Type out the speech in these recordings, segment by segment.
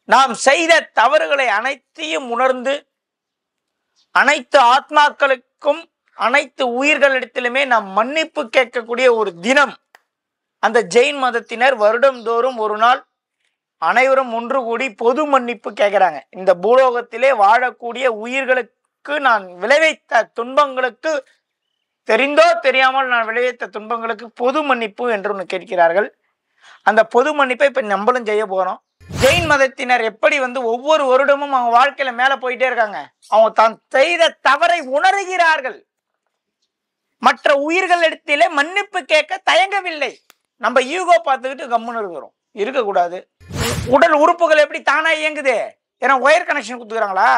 நாம் செய்த தவறுகளை அனைத்தையும் உணர்ந்து அனைத்து ஆத்மாக்களுக்கும் அனைத்து உயிர்களிடத்திலுமே நாம் மன்னிப்பு கேட்கக்கூடிய ஒரு தினம். அந்த ஜெயின் மதத்தினர் வருடந்தோறும் ஒரு நாள் அனைவரும் ஒன்று கூடி பொது மன்னிப்பு கேட்கிறாங்க. இந்த பூலோகத்திலே வாழக்கூடிய உயிர்களுக்கு நான் விளைவித்த துன்பங்களுக்கு, தெரிந்தோ தெரியாமல் நான் விளைவித்த துன்பங்களுக்கு பொது மன்னிப்பு என்று ஒன்று கேட்கிறார்கள். அந்த பொது மன்னிப்பை இப்ப நம்மளும் செய்ய போறோம். ஜெயின் மதத்தினர் எப்படி ஒவ்வொரு வருடமும் அவங்க வாழ்க்கையில மேல போயிட்டே இருக்காங்க. அவங்க தான் செய்த தவறை உணர்கிறார்கள். மற்ற உயிர்களிடத்திலே மன்னிப்பு கேட்க தயங்கவில்லை. நம்ம ஈகோ பார்த்துக்கிட்டு கம்முன்னு இருக்கிறோம். இருக்கக்கூடாது. உடல் உறுப்புகள் எப்படி தானா இயங்குது? ஏன்னா ஒயர் கனெக்ஷன் குத்துக்கிறாங்களா,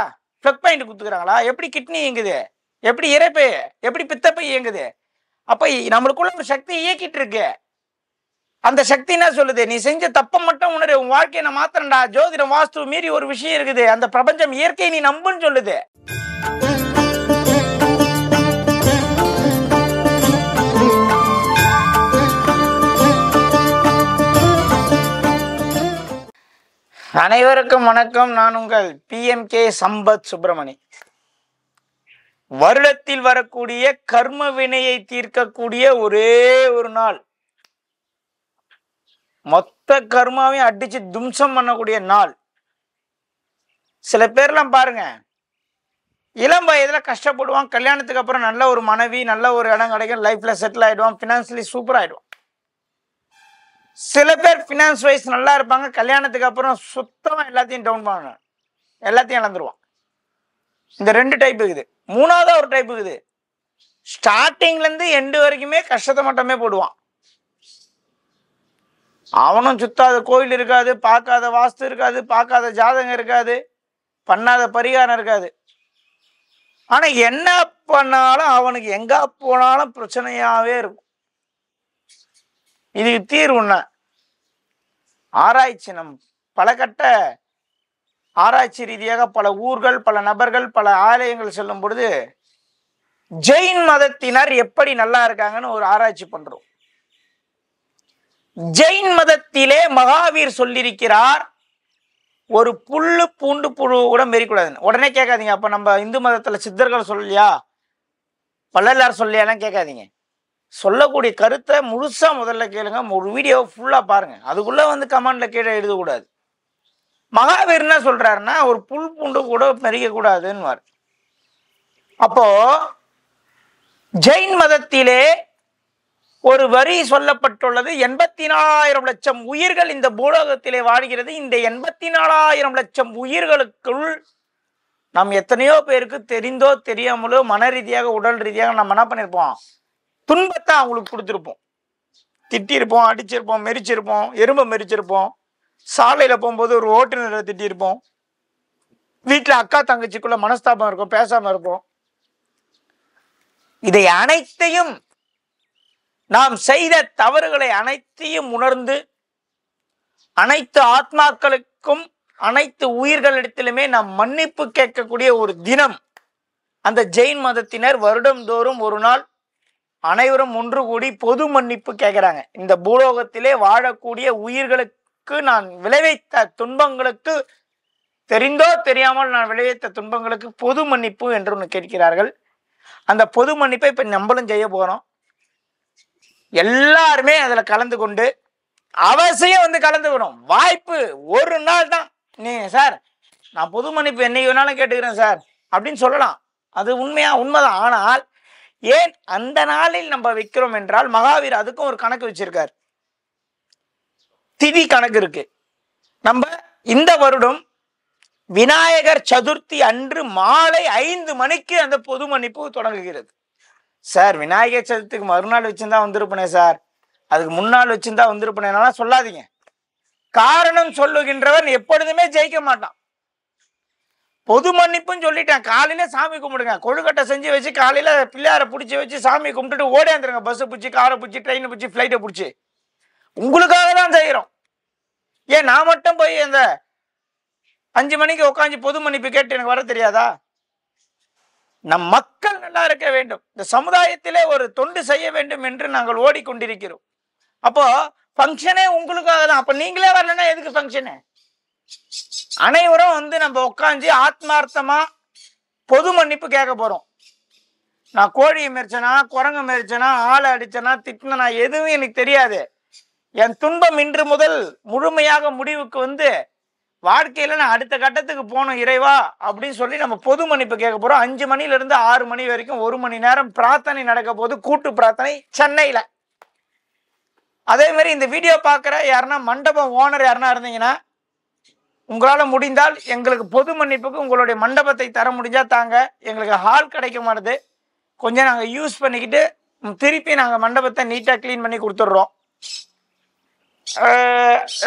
பிளக் பாயிண்ட் குத்துக்கிறாங்களா? எப்படி கிட்னி இயங்குது, எப்படி இறைப்பை, எப்படி பித்தப்பை இயங்குது? அப்ப நம்மளுக்குள்ள ஒரு சக்தி இயக்கிட்டு இருக்கு. அந்த சக்தி என்ன சொல்லுது? நீ செஞ்ச தப்ப மட்டும் உணரு, உன் வாழ்க்கையை நான் மாத்திரண்டா. ஜோதிடம் வாஸ்து மீறி ஒரு விஷயம் இருக்குது. அந்த பிரபஞ்சம் இயற்கை நீ நம்புன்னு சொல்லுது. அனைவருக்கும் வணக்கம். நான் உங்கள் PMK சம்பத் சுப்பிரமணி. வருடத்தில் வரக்கூடிய கர்ம வினையை தீர்க்கக்கூடிய ஒரே ஒரு நாள், மொத்த கர்மாவையும் அடிச்சு தும்சம் பண்ணக்கூடிய நாள். சில பேர்லாம் பாருங்க, இளம் வயதுல கஷ்டப்படுவான். கல்யாணத்துக்கு அப்புறம் நல்ல ஒரு மனைவி, நல்ல ஒரு இடம் கிடைக்கும், லைஃப்ல செட்டில் ஆயிடுவான், பினான்சியலி சூப்பர் ஆயிடுவான். சில பேர் ஃபினான்ஸ் வைஸ் நல்லா இருப்பாங்க, கல்யாணத்துக்கு அப்புறம் சுத்தமா எல்லாத்தையும் டவுன் பண்ண, எல்லாத்தையும் இழந்துருவான். இந்த ரெண்டு டைப் இருக்குது. மூணாவதா ஒரு டைப் இருக்குது, ஸ்டார்டிங்ல இருந்து எண்டு வரைக்குமே கஷ்டத்தை மட்டுமே போடுவான். அவனும் சுத்தாத கோயில் இருக்காது, பார்க்காத வாஸ்து இருக்காது, பார்க்காத ஜாதகம் இருக்காது, பண்ணாத பரிகாரம் இருக்காது. ஆனா என்ன பண்ணாலும் அவனுக்கு எங்க போனாலும் பிரச்சனையாவே இருக்கும். இதுக்கு தீர்வுன்னா ஆராய்ச்சி. நம் பல கட்ட ஆராய்ச்சி ரீதியாக பல ஊர்கள், பல நபர்கள், பல ஆலயங்கள் செல்லும் பொழுது ஜெயின் மதத்தினர் எப்படி நல்லா இருக்காங்கன்னு ஒரு ஆராய்ச்சி பண்றோம். ஜெயின் மதத்திலே மகாவீர் சொல்லியிருக்கிறார், ஒரு புல்லு பூண்டு புழு கூட மெரிக்கூடாதுன்னு. உடனே கேட்காதீங்க, அப்ப நம்ம இந்து மதத்துல சித்தர்கள் சொல்லலையா, வள்ளலார் சொல்லியாலாம் கேட்காதீங்க. சொல்லக்கூடிய கருத்தை முழுசா முதல்ல கேளுங்க, ஒரு வீடியோவை ஃபுல்லா பாருங்க. அதுக்குள்ள கமெண்ட்ல கீழே எழுதக்கூடாது. மகாவீர் என்ன சொல்றாருன்னா, ஒரு புல் பூண்டு கூட மெரிக்க கூடாதுன்னு. அப்போ ஜெயின் மதத்திலே ஒரு வரி சொல்லப்பட்டுள்ளது. 84,000 லட்சம் உயிர்கள் இந்த பூலோகத்திலே வாழ்கிறது. இந்த 84,000 லட்சம் உயிர்களுக்குள் நாம் எத்தனையோ பேருக்கு தெரிந்தோ தெரியாமலோ மன ரீதியாக உடல் ரீதியாக நம்ம என்ன பண்ணிருப்போம், துன்பத்தை அவங்களுக்கு கொடுத்துருப்போம். திட்டிருப்போம், அடிச்சிருப்போம், மெரிச்சிருப்போம், எறும்பை மெரிச்சிருப்போம், சாலையில போகும்போது ஒரு ஓட்டுநரை திட்டிருப்போம், வீட்டுல அக்கா தங்கச்சிக்குள்ள மனஸ்தாபம் இருக்கும், பேசாம இருப்போம். இதை அனைத்தையும், நாம் செய்த தவறுகளை அனைத்தையும் உணர்ந்து அனைத்து ஆத்மாக்களுக்கும் அனைத்து உயிர்களிடத்திலுமே நாம் மன்னிப்பு கேட்கக்கூடிய ஒரு தினம். அந்த ஜெயின் மதத்தினர் வருடந்தோறும் ஒரு நாள் அனைவரும் ஒன்று கூடி பொது மன்னிப்பு கேட்கிறாங்க. இந்த பூலோகத்திலே வாழக்கூடிய உயிர்களுக்கு நான் விளைவித்த துன்பங்களுக்கு, தெரிந்தோ தெரியாமல் நான் விளைவித்த துன்பங்களுக்கு பொது மன்னிப்பு என்று ஒன்று கேட்கிறார்கள். அந்த பொது மன்னிப்பை இப்ப நம்மளும் செய்ய போறோம். எல்லாருமே அதுல கலந்து கொண்டு, அவசியம் கலந்துக்கணும். வாய்ப்பு ஒரு நாள் தான். நீங்க சார் நான் பொது மன்னிப்பு என்னைக்கு வேணாலும் கேட்டுக்கிறேன் சார் அப்படின்னு சொல்லலாம். அது உண்மைதான். ஆனால் ஏன் அந்த நாளில் நம்ம வைக்கிறோம் என்றால், மகாவீர் அதுக்கும் ஒரு கணக்கு வச்சிருக்கார். திதி கணக்கு இருக்கு. நம்ம இந்த வருடம் விநாயகர் சதுர்த்தி அன்று மாலை 5 மணிக்கு அந்த பொது மன்னிப்பு தொடங்குகிறது. சார் விநாயகர் சதுர்த்திக்கு மறுநாள் வச்சிருந்தா வந்திருப்பனே சார், அதுக்கு முன்னாள் வச்சிருந்தா வந்திருப்பனேனால சொல்லாதீங்க. காரணம் சொல்லுகின்றவன் எப்பொழுதுமே ஜெயிக்க மாட்டான். பொது மன்னிப்புன்னு சொல்லிட்டேன். காலையில சாமி கும்பிடுங்க, கொழுக்கட்டை செஞ்சு வச்சு காலையில பிள்ளையாரை பிடிச்சி வச்சு சாமி கும்பிட்டுட்டு ஓடியாந்துருங்க. பஸ் பிடிச்சி, காரை பிடிச்சி, ட்ரெயினை பிடிச்சி, ஃபிளைட்டை பிடிச்சி. உங்களுக்காக தான் செய்யறோம். ஏன் நான் மட்டும் போய் அந்த 5 மணிக்கு உட்காந்து பொது மன்னிப்பு கேட்டு எனக்கு வர தெரியாதா? நம் மக்கள் நல்லா இருக்க வேண்டும், இந்த சமுதாயத்திலே ஒரு தொண்டு செய்ய வேண்டும் என்று நாங்கள் ஓடிக்கொண்டிருக்கிறோம். அப்போ ஃபங்க்ஷனே உங்களுக்காக தான். அப்ப நீங்களே வரலன்னா எதுக்கு ஃபங்க்ஷனு? அனைவரும் வந்து நம்ம உட்காந்து ஆத்மார்த்தமா பொது மன்னிப்பு கேட்க போறோம். நான் கோழியை மெரிச்சனா, குரங்கு மெரிச்சனா, ஆளை அடிச்சனா, திட்டினா எதுவும் எனக்கு தெரியாது. என் துன்பம் இன்று முதல் முழுமையாக முடிவுக்கு வந்து வாழ்க்கையில நான் அடுத்த கட்டத்துக்கு போகணும் இறைவா அப்படின்னு சொல்லி நம்ம பொது மன்னிப்பு கேட்க போறோம். 5 மணிலிருந்து 6 மணி வரைக்கும் 1 மணி நேரம் பிரார்த்தனை நடக்க போது, கூட்டு பிரார்த்தனை சென்னையில. அதே மாதிரி இந்த வீடியோ பார்க்குற யாருன்னா மண்டபம் ஓனர் யாருன்னா இருந்தீங்கன்னா, உங்களால் முடிந்தால் எங்களுக்கு பொது மன்னிப்புக்கு உங்களுடைய மண்டபத்தை தர முடிஞ்சா தாங்க. எங்களுக்கு ஹால் கிடைக்க மாட்டுது, கொஞ்சம் நாங்கள் யூஸ் பண்ணிக்கிட்டு திருப்பி நாங்கள் மண்டபத்தை நீட்டாக க்ளீன் பண்ணி கொடுத்துட்றோம்.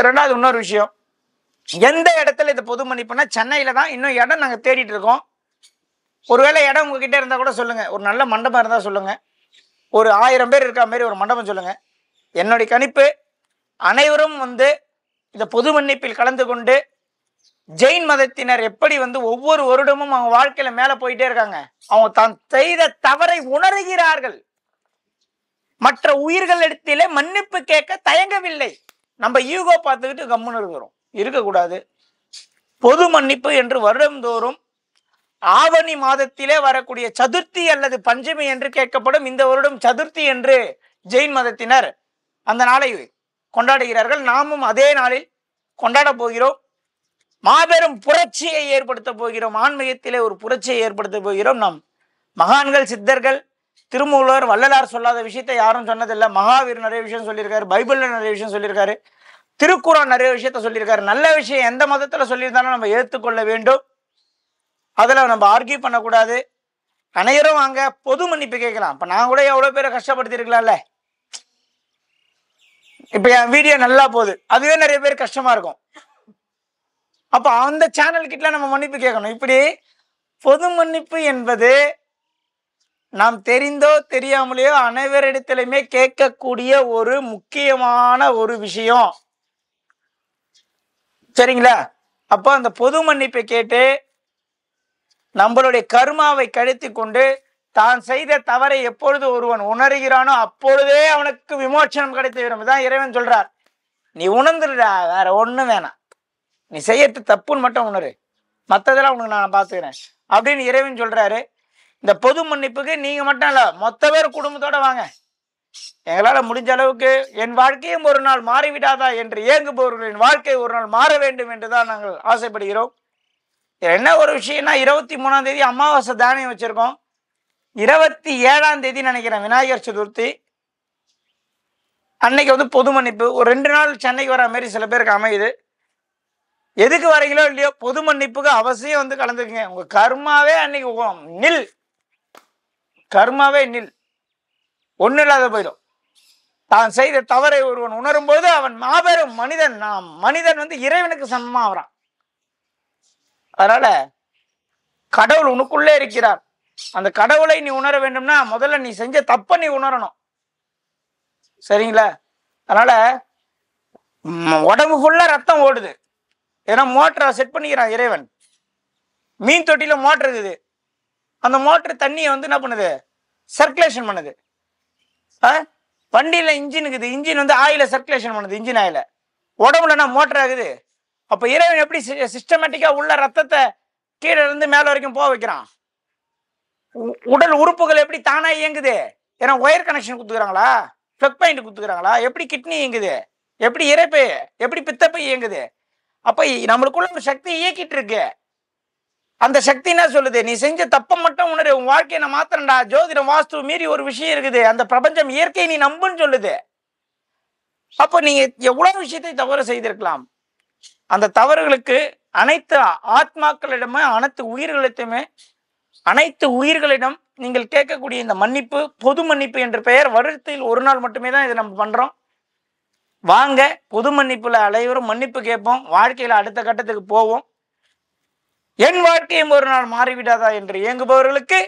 ரெண்டாவது இன்னொரு விஷயம், எந்த இடத்துல இந்த பொது மன்னிப்புனா சென்னையில தான். இன்னும் இடம் நாங்கள் தேடிட்டு இருக்கோம். ஒருவேளை இடம் உங்ககிட்ட இருந்தால் கூட சொல்லுங்க, ஒரு நல்ல மண்டபம் இருந்தால் சொல்லுங்க. ஒரு 1000 பேர் இருக்கா மாதிரி ஒரு மண்டபம் சொல்லுங்க. என்னுடைய கணிப்பு, அனைவரும் வந்து இந்த பொது மன்னிப்பில் கலந்து கொண்டு ஜெயின் மதத்தினர் எப்படி வந்து ஒவ்வொரு வருடமும் அவங்க வாழ்க்கையில மேல போயிட்டே இருக்காங்க. அவங்க தான் செய்த தவறை உணர்கிறார்கள். மற்ற உயிர்களிடத்திலே மன்னிப்பு கேட்க தயங்கவில்லை. நம்ம ஈகோ பார்த்துக்கிட்டு கம்முன்னு இருக்கிறோம், இருக்கக்கூடாது. பொது மன்னிப்பு என்று வருடந்தோறும் ஆவணி மாதத்திலே வரக்கூடிய சதுர்த்தி அல்லது பஞ்சமி என்று கேட்கப்படும். இந்த வருடம் சதுர்த்தி என்று ஜெயின் மதத்தினர் அந்த நாளை கொண்டாடுகிறார்கள். நாமும் அதே நாளில் கொண்டாட போகிறோம். மாபெரும் புரட்சியை ஏற்படுத்த போகிறோம். ஆன்மீகத்திலே ஒரு புரட்சியை ஏற்படுத்த போகிறோம். நம் மகான்கள், சித்தர்கள், திருமூலர், வள்ளலார் சொல்லாத விஷயத்தை யாரும் சொன்னதில்லை. மகாவீர் நிறைய விஷயம் சொல்லியிருக்காரு, பைபிள்ல நிறைய விஷயம் சொல்லியிருக்காரு, திருக்குறள் நிறைய விஷயத்த சொல்லியிருக்காரு. நல்ல விஷயம் எந்த மதத்துல சொல்லியிருந்தாலும் நம்ம ஏற்றுக்கொள்ள வேண்டும். அதுல நம்ம ஆர்கியூ பண்ணக்கூடாது. அனைவரும் வாங்க பொது மன்னிப்பு கேட்கலாம். இப்ப நான் கூட எவ்வளவு பேரை கஷ்டப்படுத்தி இருக்கலாம்ல. இப்ப என் வீடியோ நல்லா போகுது, அதுவே நிறைய பேர் கஷ்டமா இருக்கும். அப்ப அந்த சேனல் கிட்ட நம்ம மன்னிப்பு கேட்கணும். இப்படி பொது மன்னிப்பு என்பது நாம் தெரிந்தோ தெரியாமலையோ அனைவரிடத்திலுமே கேட்கக்கூடிய ஒரு முக்கியமான ஒரு விஷயம். சரிங்களா? அப்போ அந்த பொது மன்னிப்பை கேட்டு நம்மளுடைய கர்மாவை கழித்து கொண்டு தான் செய்த தவறை எப்பொழுது ஒருவன் உணர்கிறானோ அப்பொழுதே அவனுக்கு விமோச்சனம் கிடைத்து விடும். இதான் இறைவன் சொல்றார். நீ உணர்ந்துடா, வேற ஒண்ணும் வேணாம், நீ செய்யறது தப்புன்னு மட்டும் உணரு, மற்றதெல்லாம் உனக்கு நான் பார்த்துக்கிறேன் அப்படின்னு இறைவன் சொல்றாரு. இந்த பொது மன்னிப்புக்கு நீங்க மட்டும் இல்ல, மொத்த பேர் குடும்பத்தோட வாங்க. எங்களால முடிஞ்ச அளவுக்கு என் வாழ்க்கையும் ஒரு நாள் மாறிவிடாதா என்று ஏங்குபவர்களின் வாழ்க்கை ஒரு நாள் மாற வேண்டும் என்றுதான் நாங்கள் ஆசைப்படுகிறோம். என்ன ஒரு விஷயம்னா, 23ஆம் தேதி அமாவாசை தானியம் வச்சிருக்கோம். 27ஆம் தேதி நினைக்கிறேன் விநாயகர் சதுர்த்தி அன்னைக்கு வந்து பொது மன்னிப்பு. ஒரு 2 நாள் சென்னைக்கு வர மாதிரி சில பேருக்கு அமையுது. எதுக்கு வரீங்களோ இல்லையோ பொது மன்னிப்புக்கு அவசியம் வந்து கலந்துக்குங்க. உங்க கர்மாவே அன்னைக்கு நில், கர்மாவே நில், ஒன்னும் இல்லாத போயிடும். தான் செய்த தவறை ஒருவன் உணரும் போது அவன் மாபெரும் மனிதன். மனிதன் வந்து இறைவனுக்கு சமமா ஆகிறான். அதனால கடவுள் உனக்குள்ளே இருக்கிறார். அந்த கடவுளை நீ உணர வேண்டும்னா முதல்ல நீ செஞ்ச தப்ப நீ உணரணும். சரிங்களா? அதனால உடம்பு ஃபுல்லா ரத்தம் ஓடுது, ஏன்னா மோட்டரை செட் பண்ணிக்கிறான் இறைவன். மீன் தொட்டியில மோட்டர் இருக்குது, அந்த மோட்டர் தண்ணியை வந்து என்ன பண்ணுது, சர்க்குலேஷன் பண்ணுது. வண்டியில இன்ஜின் இருக்குது, இன்ஜின் வந்து ஆயில சர்க்குலேஷன் பண்ணுது, இன்ஜின் ஆயில. உடம்புலனா மோட்டர் ஆகுது. அப்ப இறைவன் எப்படி சிஸ்டமேட்டிக்கா உள்ள ரத்தத்தை கீழே இருந்து மேல வரைக்கும் போக வைக்கிறான்? உடல் உறுப்புகள் எப்படி தானா இயங்குது? ஏன்னா ஒயர் கனெக்ஷன் குத்துக்கிறாங்களா, பிளக் பாயிண்ட் குத்துக்கிறாங்களா? எப்படி கிட்னி இயங்குது, எப்படி இறைப்பை, எப்படி பித்தப்பை இயங்குது? அப்ப நம்மளுக்குள்ள ஒரு சக்தி இயக்கிட்டு இருக்கு. அந்த சக்தி என்ன சொல்லுது, நீ செஞ்ச தப்ப மட்டும் உணரு, உன் வாழ்க்கையை நான் மாத்திரண்டா. ஜோதிடம் வாஸ்து மீறி ஒரு விஷயம் இருக்குது, அந்த பிரபஞ்சம் இயற்கை நீ நம்புன்னு சொல்லுது. அப்ப நீங்க எவ்வளவு விஷயத்தை தவறு செய்திருக்கலாம். அந்த தவறுகளுக்கு அனைத்து ஆத்மாக்களிடமே, அனைத்து உயிர்களிடம் நீங்கள் கேட்கக்கூடிய இந்த மன்னிப்பு, பொது மன்னிப்பு என்ற பெயர் வருடத்தில் ஒரு நாள் மட்டுமே தான் இதை நம்ம பண்றோம். வாங்க பொது மன்னிப்புல அனைவரும் மன்னிப்பு கேட்போம், வாழ்க்கையில அடுத்த கட்டத்துக்கு போவோம். என் வாழ்க்கையும் ஒரு நாள் மாறிவிடாதா என்று இயங்குபவர்களுக்கு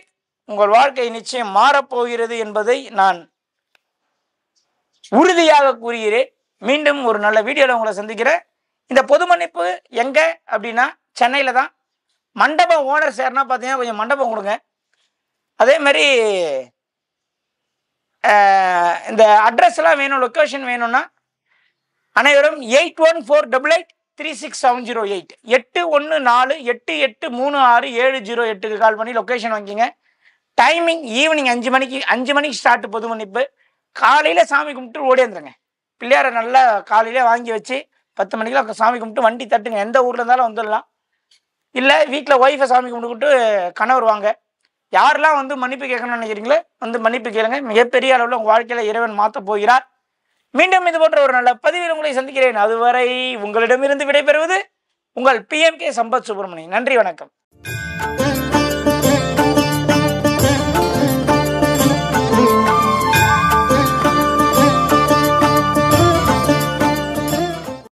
உங்கள் வாழ்க்கை நிச்சயம் மாறப்போகிறது என்பதை நான் உறுதியாக கூறுகிறேன். மீண்டும் ஒரு நல்ல வீடியோல உங்களை சந்திக்கிறேன். இந்த பொது மன்னிப்பு எங்க அப்படின்னா சென்னையில தான். மண்டபம் ஓனர் சேர்னா பார்த்தீங்கன்னா கொஞ்சம் மண்டபம் கொடுங்க. அதே மாதிரி இந்த அட்ரஸ் எல்லாம் வேணும், லொக்கேஷன் வேணும்னா அனைவரும் 814883 814-8836708 814-8836-708க்கு கால் பண்ணி லொக்கேஷன் வாங்கிங்க. டைமிங் ஈவினிங் 5 மணிக்கு 5 மணிக்கு ஸ்டார்ட் பொது மன்னிப்பு. காலையில் சாமி கும்பிட்டு ஓடியாந்துருங்க. பிள்ளையாரை நல்லா காலையிலே வாங்கி வச்சு 10 மணிக்கெலாம் சாமி கும்பிட்டு வண்டி தட்டுங்க. எந்த ஊரில் இருந்தாலும் வந்துடலாம். இல்லை வீட்டில் ஒய்ஃபை சாமி கும்பிட்டு கணவர் வாங்க. யாரெல்லாம் வந்து மன்னிப்பு கேட்கணும்னு நினைக்கிறீங்களோ வந்து மன்னிப்பு கேளுங்க. மிகப்பெரிய அளவில் உங்கள் வாழ்க்கையில் இறைவன் மாற்ற போகிறார். மீண்டும் இது போன்ற ஒரு நல்ல பதிவில் உங்களை சந்திக்கிறேன். அதுவரை உங்களிடமிருந்து விடைபெறுவது உங்கள் PMK சம்பத் சுப்பிரமணியன். நன்றி, வணக்கம்.